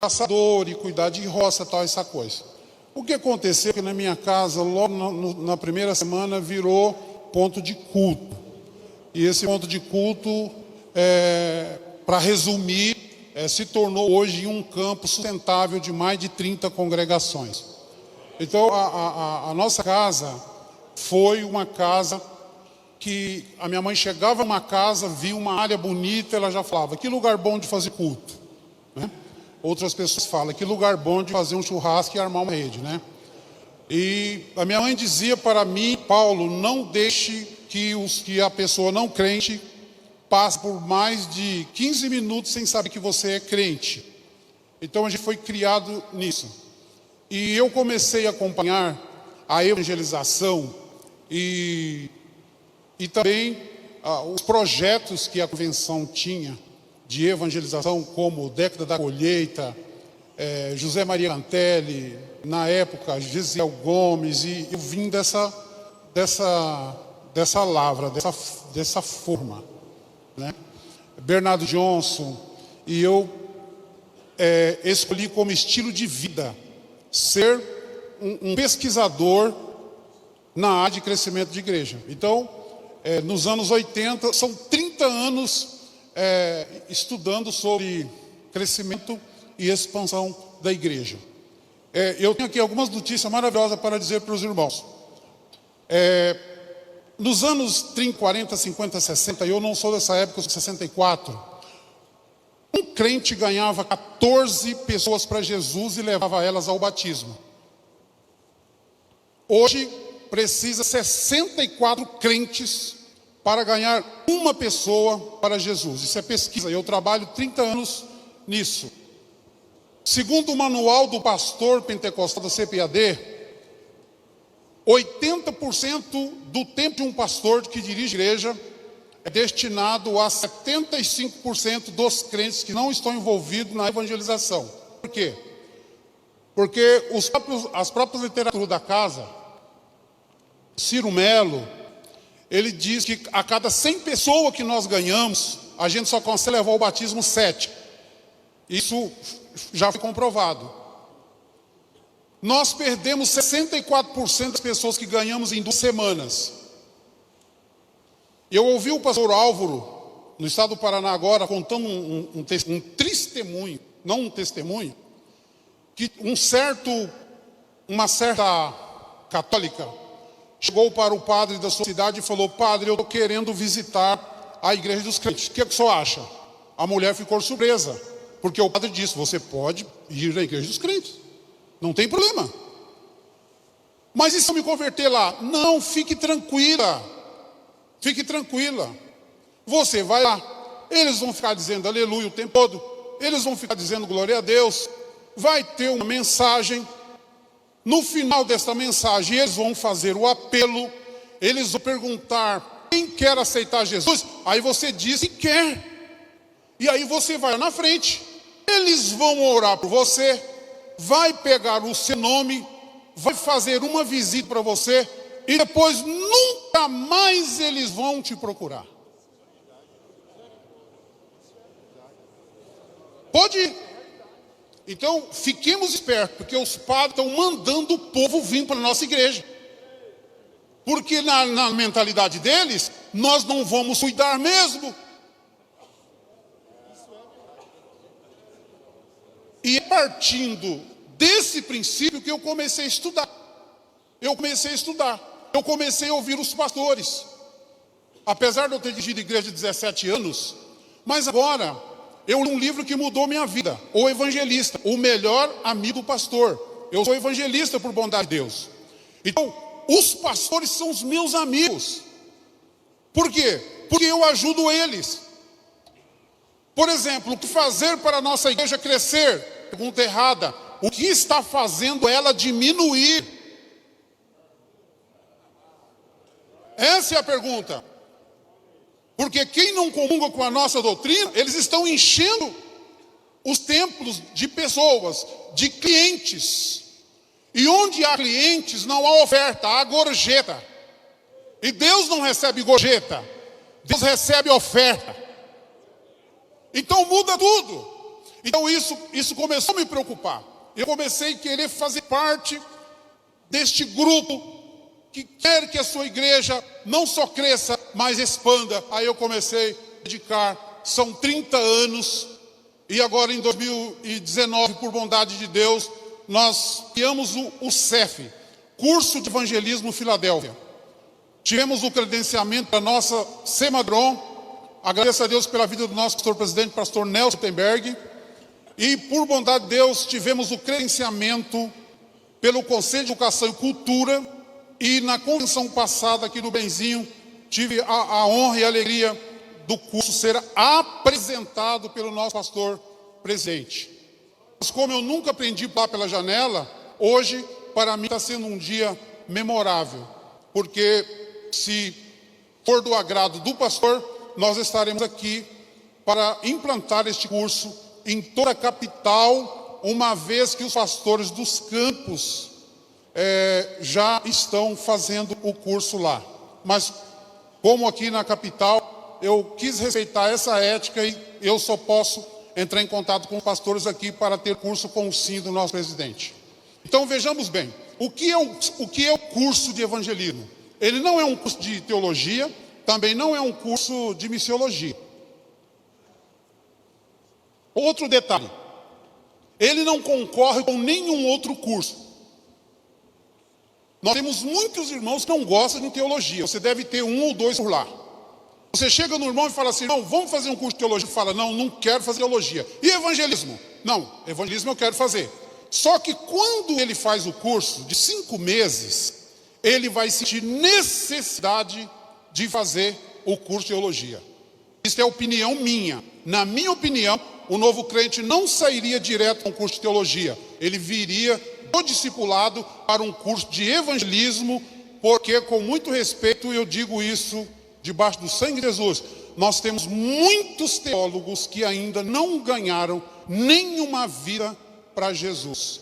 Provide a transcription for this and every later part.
caçador e cuidar de roça, tal, essa coisa. O que aconteceu é que na minha casa, logo na primeira semana, virou ponto de culto. E esse ponto de culto, para resumir, se tornou hoje um campo sustentável de mais de 30 congregações. Então, a nossa casa foi uma casa que a minha mãe chegava numa casa, via uma área bonita, ela já falava, que lugar bom de fazer culto, né? Outras pessoas falam, que lugar bom de fazer um churrasco e armar uma rede, né? E a minha mãe dizia para mim, Paulo, não deixe que a pessoa não crente passe por mais de 15 minutos sem saber que você é crente. Então a gente foi criado nisso. E eu comecei a acompanhar a evangelização e também os projetos que a convenção tinha de evangelização, como Década da Colheita, José Maria Cantelli, na época Gisiel Gomes, e eu vim dessa lavra, dessa forma, né? Bernardo Johnson, e eu escolhi como estilo de vida ser um pesquisador na área de crescimento de igreja. Então, nos anos 80, são 30 anos estudando sobre crescimento e expansão da igreja. Eu tenho aqui algumas notícias maravilhosas para dizer para os irmãos. Nos anos 30, 40, 50, 60, eu não sou dessa época, eu sou de 64, um crente ganhava 14 pessoas para Jesus e levava elas ao batismo. Hoje, precisa 64 crentes para ganhar uma pessoa para Jesus. Isso é pesquisa, eu trabalho 30 anos nisso. Segundo o manual do pastor pentecostal da CPAD, 80% do tempo de um pastor que dirige igreja é destinado a 75% dos crentes que não estão envolvidos na evangelização. Por quê? Porque as próprias literaturas da casa, Ciro Melo, ele diz que a cada 100 pessoas que nós ganhamos, a gente só consegue levar ao batismo 7. Isso já foi comprovado. Nós perdemos 64% das pessoas que ganhamos em 2 semanas. Eu ouvi o pastor Álvaro, no estado do Paraná agora, contando um testemunho, não um testemunho, que uma certa católica chegou para o padre da sua cidade e falou, padre, eu estou querendo visitar a igreja dos crentes. O que o senhor acha? A mulher ficou surpresa, porque o padre disse, você pode ir à igreja dos crentes, não tem problema. Mas e se eu me converter lá? Não, fique tranquila. Fique tranquila. Você vai lá, eles vão ficar dizendo aleluia o tempo todo, eles vão ficar dizendo glória a Deus, vai ter uma mensagem. No final desta mensagem, eles vão fazer o apelo, eles vão perguntar, quem quer aceitar Jesus? Aí você diz que quer. E aí você vai na frente, eles vão orar por você, vai pegar o seu nome, vai fazer uma visita para você, e depois nunca mais eles vão te procurar. Pode ir. Então, fiquemos espertos, porque os padres estão mandando o povo vir para a nossa igreja. Porque na mentalidade deles, nós não vamos cuidar mesmo. E é partindo desse princípio que eu comecei a estudar. Eu comecei a ouvir os pastores. Apesar de eu ter dirigido igreja de 17 anos, mas agora eu li um livro que mudou minha vida. O Evangelista, o melhor amigo do pastor. Eu sou evangelista por bondade de Deus. Então, os pastores são os meus amigos. Por quê? Porque eu ajudo eles. Por exemplo, o que fazer para a nossa igreja crescer? Pergunta errada. O que está fazendo ela diminuir? Essa é a pergunta. Porque quem não comunga com a nossa doutrina, eles estão enchendo os templos de pessoas, de clientes. E onde há clientes, não há oferta, há gorjeta. E Deus não recebe gorjeta, Deus recebe oferta. Então muda tudo. Então isso começou a me preocupar. Eu comecei a querer fazer parte deste grupo que quer que a sua igreja não só cresça, mas expanda. Aí eu comecei a dedicar, são 30 anos, e agora em 2019, por bondade de Deus, nós criamos o CEF, Curso de Evangelismo Filadélfia. Tivemos o credenciamento da nossa Semadron, agradeço a Deus pela vida do nosso pastor-presidente, pastor Nelson Tenberg, e por bondade de Deus tivemos o credenciamento pelo Conselho de Educação e Cultura, e na convenção passada aqui no Benzinho, tive a honra e a alegria do curso ser apresentado pelo nosso pastor presidente. Mas como eu nunca aprendi lá pela janela, hoje para mim está sendo um dia memorável, porque se for do agrado do pastor, nós estaremos aqui para implantar este curso em toda a capital, uma vez que os pastores dos campos já estão fazendo o curso lá. Mas como aqui na capital, eu quis respeitar essa ética e eu só posso entrar em contato com os pastores aqui para ter curso com o sim do nosso presidente. Então vejamos bem, o que é o curso de evangelismo? Ele não é um curso de teologia, também não é um curso de missiologia. Outro detalhe, ele não concorre com nenhum outro curso. Nós temos muitos irmãos que não gostam de teologia, você deve ter um ou dois por lá. Você chega no irmão e fala assim, não, vamos fazer um curso de teologia. Ele fala, não quero fazer teologia. E evangelismo? Não, evangelismo eu quero fazer. Só que quando ele faz o curso de 5 meses, ele vai sentir necessidade de fazer o curso de teologia. Isso é opinião minha. Na minha opinião, o novo crente não sairia direto com o curso de teologia. Ele viria do discipulado para um curso de evangelismo, porque com muito respeito eu digo isso debaixo do sangue de Jesus, nós temos muitos teólogos que ainda não ganharam nenhuma vida para Jesus.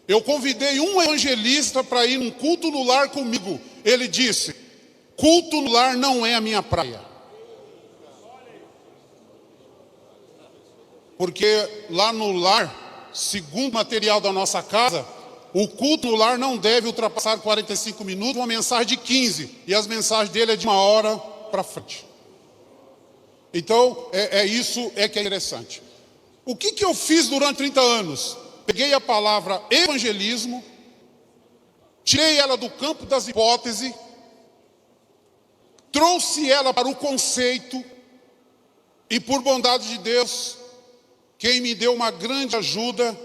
Eu convidei um evangelista para ir num culto no lar comigo. Ele disse, culto no lar não é a minha praia. Porque lá no lar, segundo o material da nossa casa, o culto no lar não deve ultrapassar 45 minutos, uma mensagem de 15. E as mensagens dele é de 1 hora para frente. Então, isso que é interessante. O que eu fiz durante 30 anos? Peguei a palavra evangelismo, tirei ela do campo das hipóteses, trouxe ela para o conceito, e por bondade de Deus, quem me deu uma grande ajuda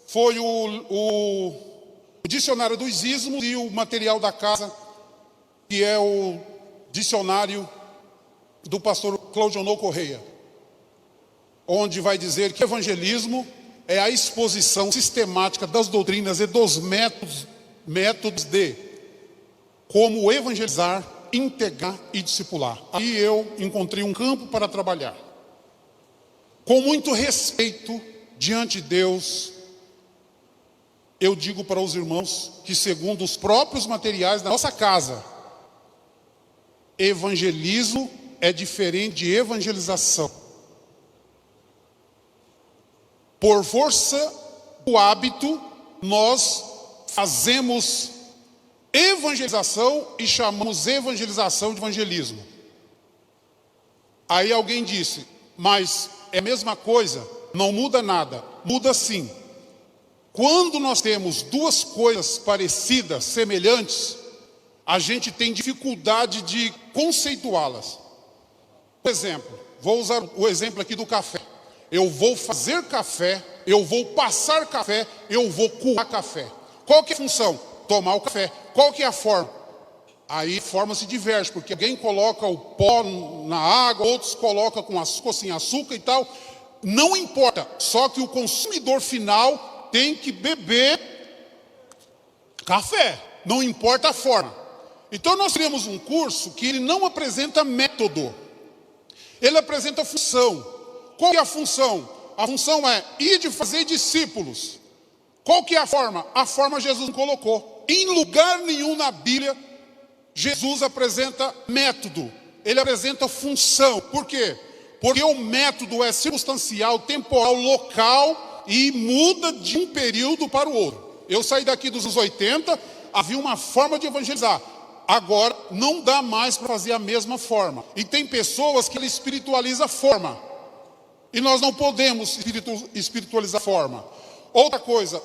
foi o dicionário dos ismos e o material da casa, que é o dicionário do pastor Claudionor Correia, onde vai dizer que evangelismo é a exposição sistemática das doutrinas e dos métodos de como evangelizar, integrar e discipular. Aí eu encontrei um campo para trabalhar. Com muito respeito diante de Deus, eu digo para os irmãos que, segundo os próprios materiais da nossa casa, evangelismo é diferente de evangelização. Por força do hábito, nós fazemos evangelização e chamamos evangelização de evangelismo. Aí alguém disse, mas é a mesma coisa, não muda nada. Muda sim. Quando nós temos duas coisas parecidas, semelhantes, a gente tem dificuldade de conceituá-las. Por exemplo, vou usar o exemplo aqui do café. Eu vou fazer café, eu vou passar café, eu vou coar café. Qual que é a função? Tomar o café. Qual que é a forma? Aí a forma se diverge, porque alguém coloca o pó na água, outros colocam com açúcar, sem açúcar e tal. Não importa, só que o consumidor final tem que beber café, não importa a forma. Então nós temos um curso que ele não apresenta método, ele apresenta função. Qual é a função? A função é ir de fazer discípulos. Qual que é a forma? A forma Jesus colocou. Em lugar nenhum na Bíblia, Jesus apresenta método. ele apresenta função. Por quê? Porque o método é circunstancial, temporal, local e muda de um período para o outro. Eu saí daqui dos anos 80, havia uma forma de evangelizar. Agora não dá mais para fazer a mesma forma. E tem pessoas que ele espiritualiza a forma. E nós não podemos espiritualizar a forma. Outra coisa,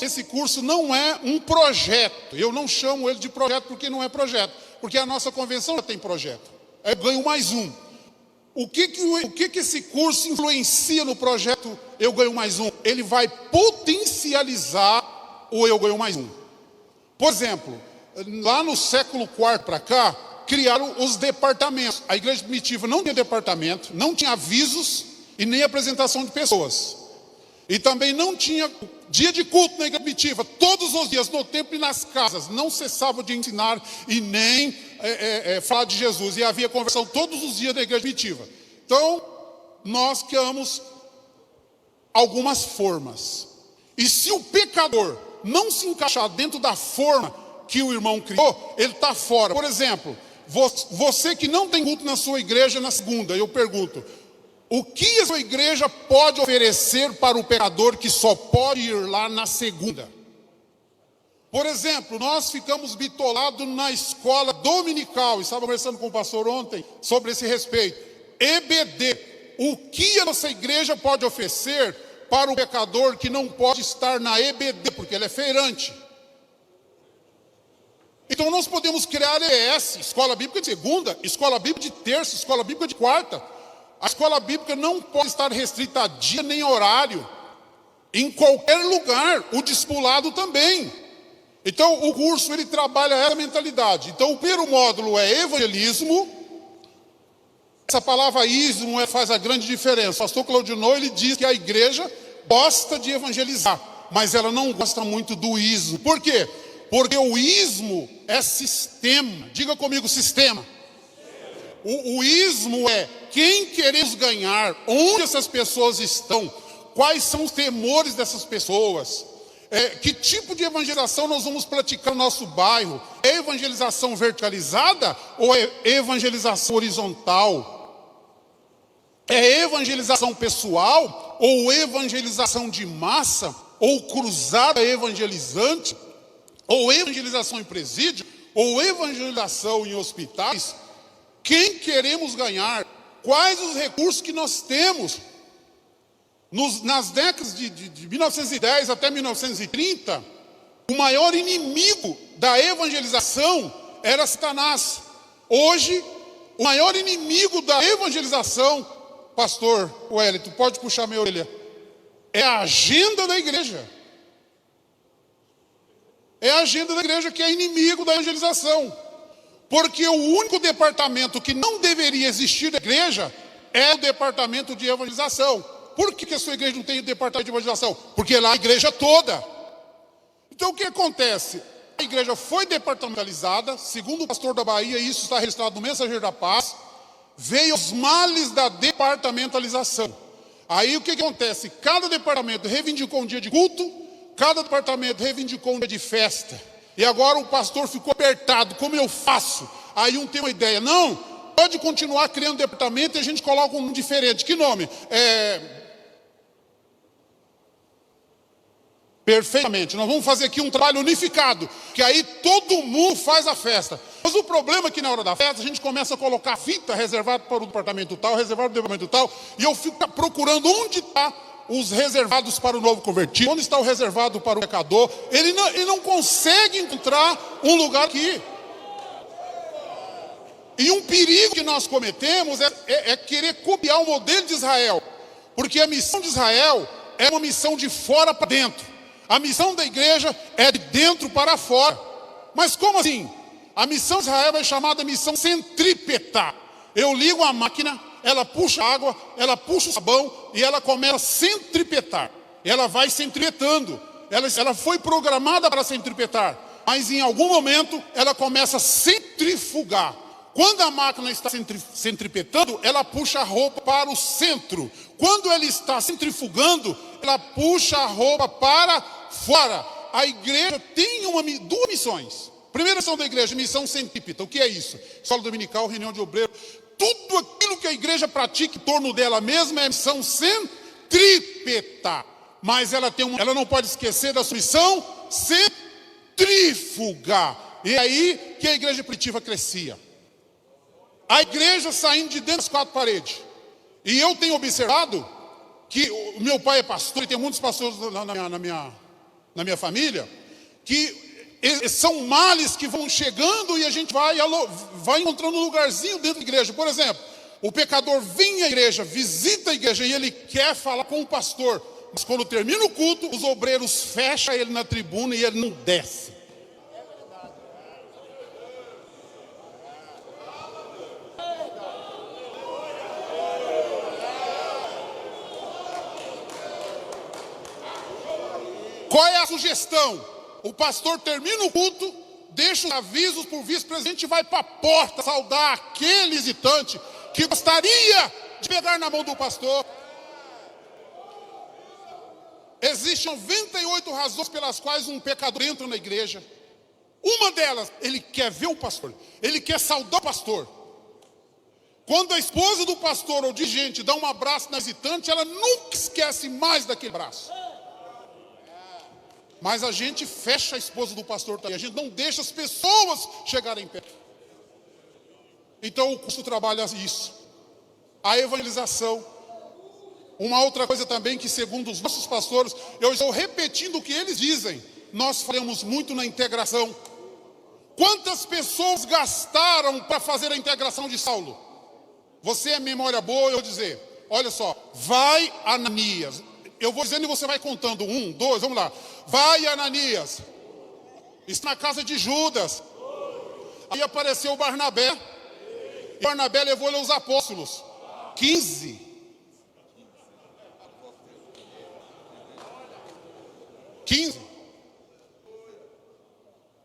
esse curso não é um projeto. Eu não chamo ele de projeto porque não é projeto. Porque a nossa convenção já tem projeto. É ganho mais um. O que esse curso influencia no projeto Eu Ganho Mais Um? Ele vai potencializar o Eu Ganho Mais Um. Por exemplo, lá no século IV para cá, criaram os departamentos. A igreja primitiva não tinha departamento, não tinha avisos e nem apresentação de pessoas. E também não tinha dia de culto na igreja primitiva. Todos os dias, no templo e nas casas, não cessava de ensinar e nem falar de Jesus. E havia conversão todos os dias na igreja primitiva. Então, nós criamos algumas formas. E se o pecador não se encaixar dentro da forma que o irmão criou, ele está fora. Por exemplo, você que não tem culto na sua igreja na segunda, eu pergunto, o que a sua igreja pode oferecer para o pecador que só pode ir lá na segunda? Por exemplo, nós ficamos bitolados na escola dominical. Estava conversando com o pastor ontem sobre esse respeito. EBD. O que a nossa igreja pode oferecer para o pecador que não pode estar na EBD, porque ele é feirante? Então nós podemos criar ES, Escola Bíblica de segunda, Escola Bíblica de terça, Escola Bíblica de quarta. A escola bíblica não pode estar restrita a dia nem horário. Em qualquer lugar, o discipulado também. Então o curso ele trabalha essa mentalidade. Então o primeiro módulo é evangelismo. Essa palavra ismo faz a grande diferença. O pastor Claudinot, ele diz que a igreja gosta de evangelizar, mas ela não gosta muito do ismo. Por quê? Porque o ismo é sistema. Diga comigo, sistema. O ismo é quem queremos ganhar, onde essas pessoas estão, quais são os temores dessas pessoas, que tipo de evangelização nós vamos praticar no nosso bairro. É evangelização verticalizada ou é evangelização horizontal? É evangelização pessoal ou evangelização de massa? Ou cruzada evangelizante? Ou evangelização em presídio? Ou evangelização em hospitais? Quem queremos ganhar? Quais os recursos que nós temos? Nas décadas de 1910 até 1930, o maior inimigo da evangelização era Satanás. Hoje, o maior inimigo da evangelização, pastor Wellington, pode puxar minha orelha, é a agenda da igreja. É a agenda da igreja que é inimigo da evangelização. Porque o único departamento que não deveria existir na igreja é o departamento de evangelização. Por que a sua igreja não tem o departamento de evangelização? Porque lá a igreja toda. Então o que acontece? A igreja foi departamentalizada, segundo o pastor da Bahia, isso está registrado no Mensageiro da Paz, veio os males da departamentalização. Aí o que acontece? Cada departamento reivindicou um dia de culto, cada departamento reivindicou um dia de festa. E agora o pastor ficou apertado, como eu faço? Aí um tem uma ideia, não, pode continuar criando departamento e a gente coloca um nome diferente. Que nome? Perfeitamente, nós vamos fazer aqui um trabalho unificado, que aí todo mundo faz a festa. Mas o problema é que na hora da festa a gente começa a colocar fita reservada para o departamento tal, reservado para o departamento tal, e eu fico procurando onde está os reservados para o novo convertido, onde está o reservado para o pecador. Ele não consegue encontrar um lugar aqui. E um perigo que nós cometemos é querer copiar o modelo de Israel, porque a missão de Israel é uma missão de fora para dentro. A missão da igreja é de dentro para fora. Mas como assim? A missão de Israel é chamada missão centrípeta. Eu ligo a máquina, ela puxa água, ela puxa o sabão e ela começa a centripetar. Ela vai centripetando. Ela foi programada para centripetar, mas em algum momento ela começa a centrifugar. Quando a máquina está centripetando, ela puxa a roupa para o centro. Quando ela está centrifugando, ela puxa a roupa para fora. A igreja tem duas missões Primeira lição da igreja, missão centrípeta. O que é isso? Escola dominical, reunião de obreiro. Tudo aquilo que a igreja pratica em torno dela mesma é missão centrípeta. Mas ela não pode esquecer da sua missão centrífuga. E é aí que a igreja primitiva crescia. A igreja saindo de dentro das quatro paredes. E eu tenho observado que o meu pai é pastor, e tem muitos pastores na minha família, que são males que vão chegando e a gente vai encontrando um lugarzinho dentro da igreja. Por exemplo, o pecador vem à igreja, visita a igreja e ele quer falar com o pastor. Mas quando termina o culto, os obreiros fecham ele na tribuna e ele não desce. Qual é a sugestão? O pastor termina o culto, deixa os avisos para o vice-presidente e vai para a porta saudar aquele visitante que gostaria de pegar na mão do pastor. Existem 98 razões pelas quais um pecador entra na igreja. Uma delas, ele quer ver o pastor, ele quer saudar o pastor. Quando a esposa do pastor ou de gente dá um abraço na visitante, ela nunca esquece mais daquele abraço. Mas a gente fecha a esposa do pastor também. A gente não deixa as pessoas chegarem perto. Então o curso trabalha isso. A evangelização. Uma outra coisa também que, segundo os nossos pastores, eu estou repetindo o que eles dizem. Nós falamos muito na integração. Quantas pessoas gastaram para fazer a integração de Saulo? Você é memória boa, eu vou dizer. Olha só, vai Ananias. Eu vou dizendo e você vai contando. 1, 2, vamos lá. Vai Ananias. Está na casa de Judas. Aí apareceu o Barnabé. E Barnabé levou ele aos apóstolos. 15.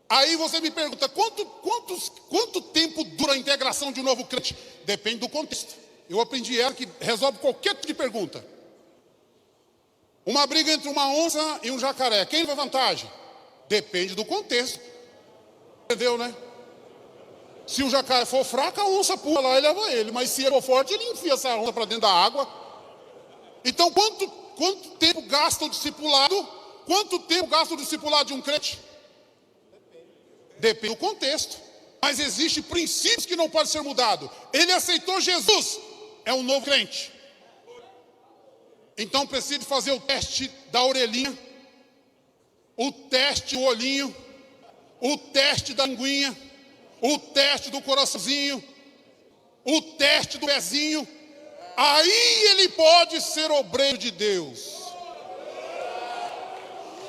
Aí você me pergunta, quanto tempo dura a integração de um novo crente? Depende do contexto. Eu aprendi que resolve qualquer tipo de pergunta. Uma briga entre uma onça e um jacaré. Quem leva vantagem? Depende do contexto. Entendeu, né? Se o jacaré for fraco, a onça pula lá e leva ele. Mas se ele for forte, ele enfia essa onça para dentro da água. Então, quanto tempo gasta o discipulado? Quanto tempo gasta o discipulado de um crente? Depende do contexto. Mas existem princípios que não podem ser mudados. Ele aceitou Jesus. É um novo crente. Então precisa fazer o teste da orelhinha, o teste do olhinho, o teste da linguinha, o teste do coraçãozinho, o teste do pezinho. Aí ele pode ser obreiro de Deus.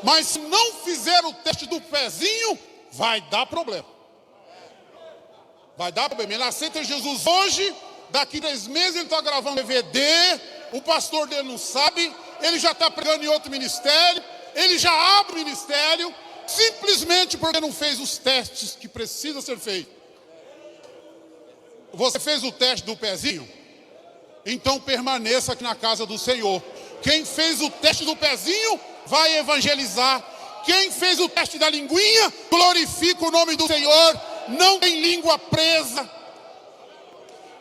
Mas se não fizer o teste do pezinho, vai dar problema. Vai dar problema. Ele aceita Jesus hoje, daqui 3 meses ele está gravando DVD. O pastor dele não sabe, ele já está pregando em outro ministério, ele já abre o ministério, simplesmente porque não fez os testes que precisa ser feito. Você fez o teste do pezinho? Então permaneça aqui na casa do Senhor. Quem fez o teste do pezinho, vai evangelizar. Quem fez o teste da linguinha, glorifica o nome do Senhor, não tem língua presa.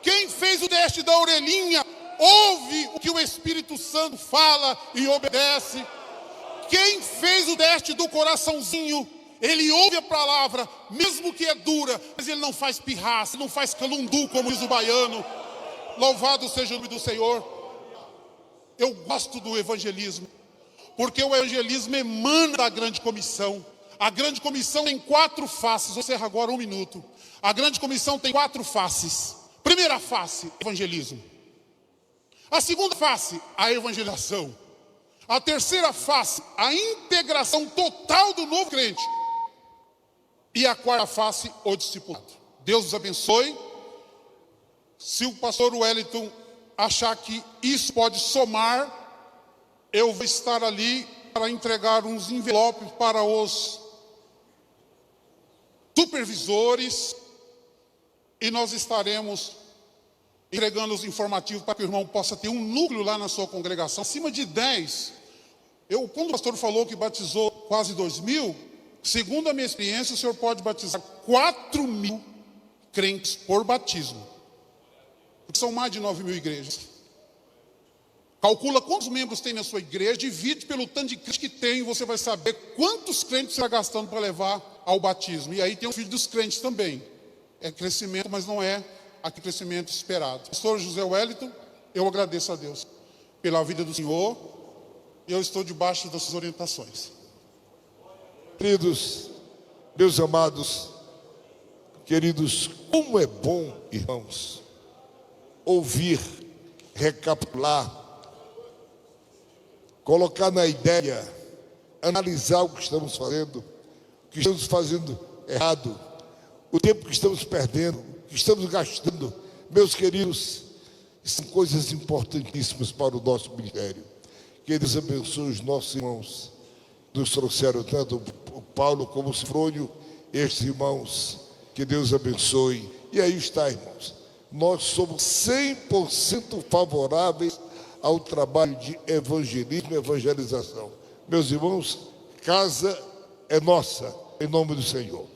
Quem fez o teste da orelhinha, ouve o que o Espírito Santo fala e obedece. Quem fez o teste do coraçãozinho, ele ouve a palavra, mesmo que é dura, mas ele não faz pirraça, não faz calundu, como diz o baiano. Louvado seja o nome do Senhor. Eu gosto do evangelismo, porque o evangelismo emana da grande comissão. A grande comissão tem 4 faces. Vou encerrar agora 1 minuto. A grande comissão tem 4 faces. Primeira face, evangelismo. A segunda face, a evangelização. A terceira face, a integração total do novo crente. E a quarta face, o discipulado. Deus os abençoe. Se o pastor Wellington achar que isso pode somar, eu vou estar ali para entregar uns envelopes para os supervisores e nós estaremos entregando os informativos para que o irmão possa ter um núcleo lá na sua congregação, acima de 10. Quando o pastor falou que batizou quase 2.000, Segundo a minha experiência, o senhor pode batizar 4.000 crentes por batismo. Porque são mais de 9.000 igrejas. Calcula quantos membros tem na sua igreja, divide pelo tanto de crentes que tem, e você vai saber quantos crentes você está gastando para levar ao batismo. E aí tem o filho dos crentes também. É crescimento, mas não é aquele crescimento esperado. Pastor José Wellington, eu agradeço a Deus pela vida do senhor, e eu estou debaixo das suas orientações. Queridos, meus amados, queridos, como é bom, irmãos, ouvir, recapitular, colocar na ideia, analisar o que estamos fazendo errado, o tempo que estamos perdendo, o que estamos gastando. Meus queridos, são coisas importantíssimas para o nosso ministério. Que Deus abençoe os nossos irmãos. Nos trouxeram tanto o Paulo como o Sifrônio, estes irmãos, que Deus abençoe. E aí está, irmãos, nós somos 100% favoráveis ao trabalho de evangelismo e evangelização. Meus irmãos, casa é nossa, em nome do Senhor.